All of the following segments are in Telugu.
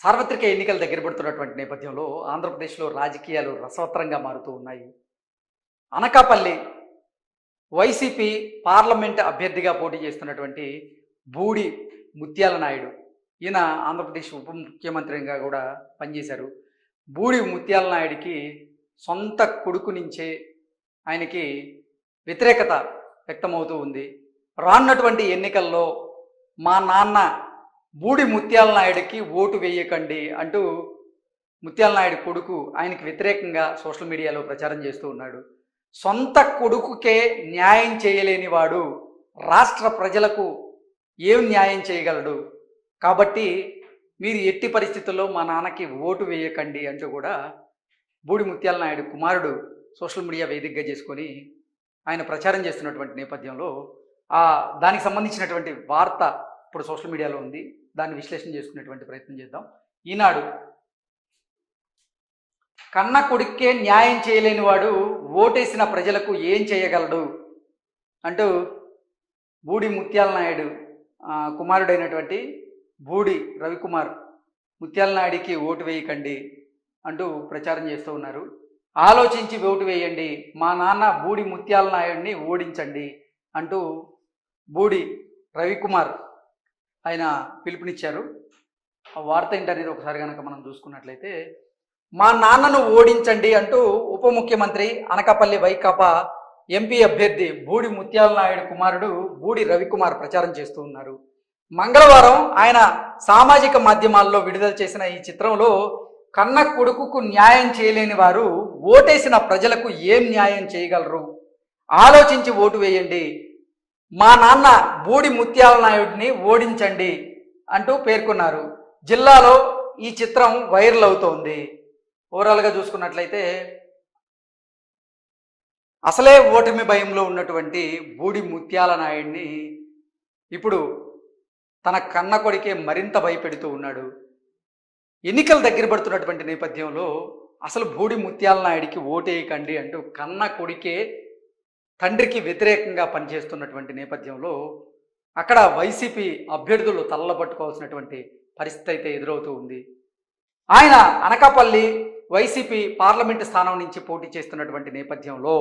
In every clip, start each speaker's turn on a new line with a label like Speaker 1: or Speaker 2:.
Speaker 1: సార్వత్రిక ఎన్నికలు దగ్గర పడుతున్నటువంటి నేపథ్యంలో ఆంధ్రప్రదేశ్‌లో రాజకీయాలు రసవత్తరంగా మారుతూ ఉన్నాయి. అనకాపల్లి వైసీపీ పార్లమెంట్ అభ్యర్థిగా పోటీ చేస్తున్నటువంటి బూడి ముత్యాల నాయుడు. ఈయన ఆంధ్రప్రదేశ్ ఉప ముఖ్యమంత్రిగా కూడా పనిచేశారు. బూడి ముత్యాల నాయుడికి సొంత కొడుకు నుంచే ఆయనకి వ్యతిరేకత వ్యక్తమవుతూ ఉంది. రానున్నటువంటి ఎన్నికల్లో మా నాన్న బూడి ముత్యాల నాయుడికి ఓటు వేయకండి అంటూ ముత్యాల నాయుడు కొడుకు ఆయనకి వ్యతిరేకంగా సోషల్ మీడియాలో ప్రచారం చేస్తూ ఉన్నాడు. సొంత కొడుకుకే న్యాయం చేయలేని వాడు రాష్ట్ర ప్రజలకు ఏం న్యాయం చేయగలడు? కాబట్టి మీరు ఎట్టి పరిస్థితుల్లో మా నాన్నకి ఓటు వేయకండి అంటూ కూడా బూడి ముత్యాల నాయుడు కుమారుడు సోషల్ మీడియా వేదికగా చేసుకొని ఆయన ప్రచారం చేస్తున్నటువంటి నేపథ్యంలో దానికి సంబంధించినటువంటి వార్త ఇప్పుడు సోషల్ మీడియాలో ఉంది. దాన్ని విశ్లేషణ చేసుకునేటువంటి ప్రయత్నం చేద్దాం. ఈనాడు కన్న కొడుక్కే న్యాయం చేయలేని వాడు ఓటేసిన ప్రజలకు ఏం చేయగలడు అంటూ బూడి ముత్యాల నాయుడు కుమారుడైనటువంటి బూడి రవికుమార్ ముత్యాల నాయుడికి ఓటు వేయకండి అంటూ ప్రచారం చేస్తూ ఉన్నారు. ఆలోచించి ఓటు వేయండి, మా నాన్న బూడి ముత్యాల నాయుడిని ఓడించండి అంటూ బూడి రవికుమార్ ఆయన పిలుపునిచ్చారు. ఆ వార్త ఏంటనేది ఒకసారి కనుక మనం చూసుకున్నట్లయితే, మా నాన్నను ఓడించండి అంటూ ఉప ముఖ్యమంత్రి అనకాపల్లి వైకాపా ఎంపీ అభ్యర్థి బూడి ముత్యాల నాయుడు కుమారుడు బూడి రవికుమార్ ప్రచారం చేస్తూ ఉన్నారు. మంగళవారం ఆయన సామాజిక మాధ్యమాల్లో విడుదల చేసిన ఈ చిత్రంలో కన్న కొడుకుకు న్యాయం చేయలేని వారు ఓటేసిన ప్రజలకు ఏం న్యాయం చేయగలరు? ఆలోచించి ఓటు వేయండి, మా నాన్న బూడి ముత్యాల నాయుడిని ఓడించండి అంటూ పేర్కొన్నారు. జిల్లాలో ఈ చిత్రం వైరల్ అవుతోంది. ఓవరాల్గా చూసుకున్నట్లయితే అసలే ఓటమి భయంలో ఉన్నటువంటి బూడి ముత్యాల నాయుడిని ఇప్పుడు తన కన్న కొడుకే మరింత భయపెడుతూ ఉన్నాడు. ఎన్నికలు దగ్గర పడుతున్నటువంటి నేపథ్యంలో అసలు బూడి ముత్యాల నాయుడికి ఓటేయకండి అంటూ కన్న కొడుకే తండ్రికి వ్యతిరేకంగా పనిచేస్తున్నటువంటి నేపథ్యంలో అక్కడ వైసీపీ అభ్యర్థులు తల్లబట్టుకోవాల్సినటువంటి పరిస్థితి అయితే ఎదురవుతూ ఉంది. ఆయన అనకాపల్లి వైసీపీ పార్లమెంటు స్థానం నుంచి పోటీ చేస్తున్నటువంటి నేపథ్యంలో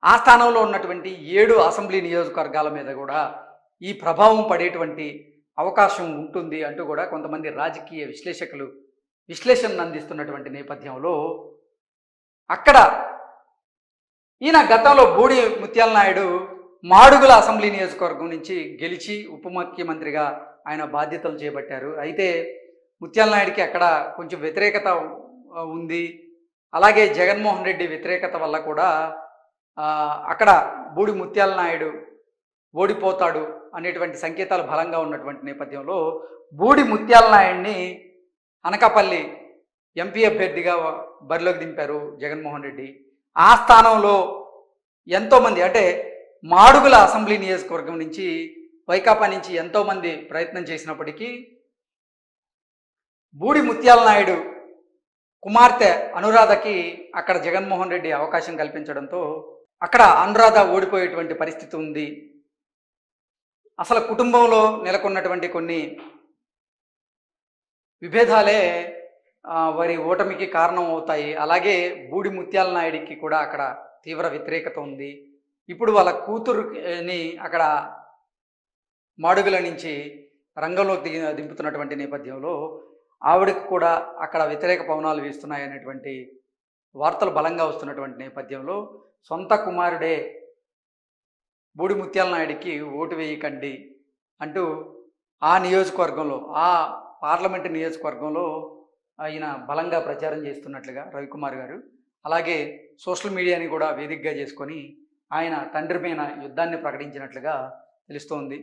Speaker 1: ఆ స్థానంలో ఉన్నటువంటి 7 అసెంబ్లీ నియోజకవర్గాల మీద కూడా ఈ ప్రభావం పడేటువంటి అవకాశం ఉంటుంది అంటూ కూడా కొంతమంది రాజకీయ విశ్లేషకులు విశ్లేషణను అందిస్తున్నటువంటి నేపథ్యంలో అక్కడ ఈయన గతంలో బూడి ముత్యాల నాయుడు మాడుగుల అసెంబ్లీ నియోజకవర్గం నుంచి గెలిచి ఉప ముఖ్యమంత్రిగా ఆయన బాధ్యతలు చేపట్టారు. అయితే ముత్యాల నాయుడికి అక్కడ కొంచెం వ్యతిరేకత ఉంది. అలాగే జగన్మోహన్ రెడ్డి వ్యతిరేకత వల్ల కూడా అక్కడ బూడి ముత్యాల నాయుడు ఓడిపోతాడు అనేటువంటి సంకేతాలు బలంగా ఉన్నటువంటి నేపథ్యంలో బూడి ముత్యాల నాయుడిని అనకాపల్లి ఎంపీ అభ్యర్థిగా బరిలోకి దింపారు జగన్మోహన్ రెడ్డి. ఆ స్థానంలో ఎంతోమంది అంటే మాడుగుల అసెంబ్లీ నియోజకవర్గం నుంచి వైకాపా నుంచి ఎంతోమంది ప్రయత్నం చేసినప్పటికీ బూడి ముత్యాల నాయుడు కుమార్తె అనురాధకి అక్కడ జగన్మోహన్ రెడ్డి అవకాశం కల్పించడంతో అక్కడ అనురాధ ఓడిపోయేటువంటి పరిస్థితి ఉంది. అసలు కుటుంబంలో నెలకొన్నటువంటి కొన్ని విభేదాలే వారి ఓటమికి కారణం అవుతాయి. అలాగే బూడి ముత్యాల నాయుడికి కూడా అక్కడ తీవ్ర వ్యతిరేకత ఉంది. ఇప్పుడు వాళ్ళ కూతురుని అక్కడ మాడుగుల నుంచి రంగంలోకి దింపుతున్నటువంటి నేపథ్యంలో ఆవిడకు కూడా అక్కడ వ్యతిరేక పవనాలు వీస్తున్నాయనేటువంటి వార్తలు బలంగా వస్తున్నటువంటి నేపథ్యంలో సొంత కుమారుడే బూడి ముత్యాల నాయుడికి ఓటు వేయకండి అంటూ ఆ నియోజకవర్గంలో ఆ పార్లమెంటు నియోజకవర్గంలో ఆయన బలంగా ప్రచారం చేస్తున్నట్లుగా రవికుమార్ గారు, అలాగే సోషల్ మీడియాని కూడా వేదికగా చేసుకొని ఆయన తండ్రి పైన యుద్ధాన్ని ప్రకటించినట్లుగా తెలుస్తోంది.